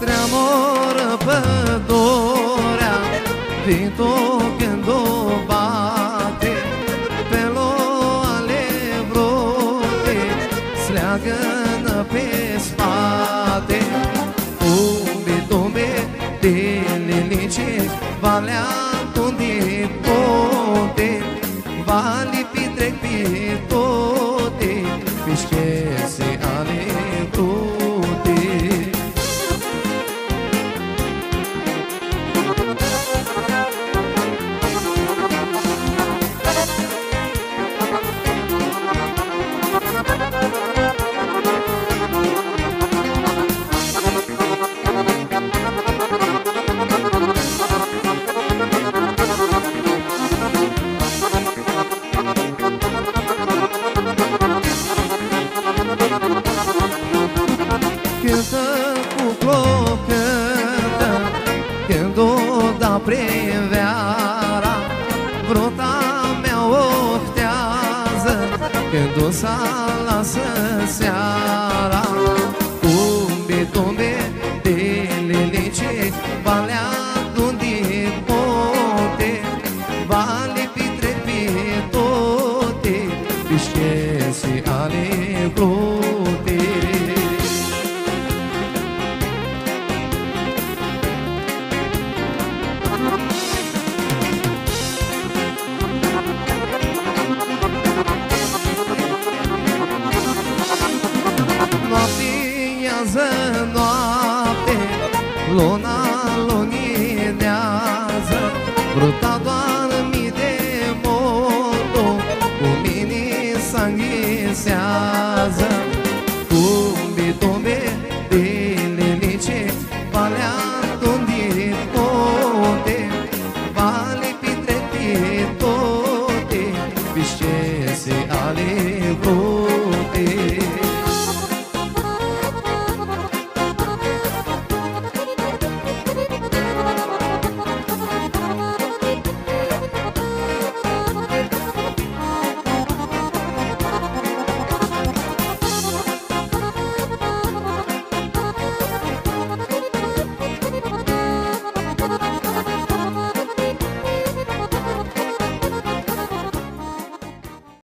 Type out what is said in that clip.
Tremură pădurea, vintul când o bate pe loale brute, sleagănă pe spate. Tumbe de lilice, valea unde pote, vali pitrec pe tote, pișchese ale brute. Cântă cu clocântă, când o da primăvara, bruta mea oftează, când o să lasă seara. Tumbe de lilice, valea unde pote, vale pitre pe tote, pișchese ale brute. Noapte-iază noapte, luna luminează, bruta doarmi de moto, cu mine s-anghisează. Tumbe de lilice, valea unde pote, vale pitre pe tote, pișchese ale brute.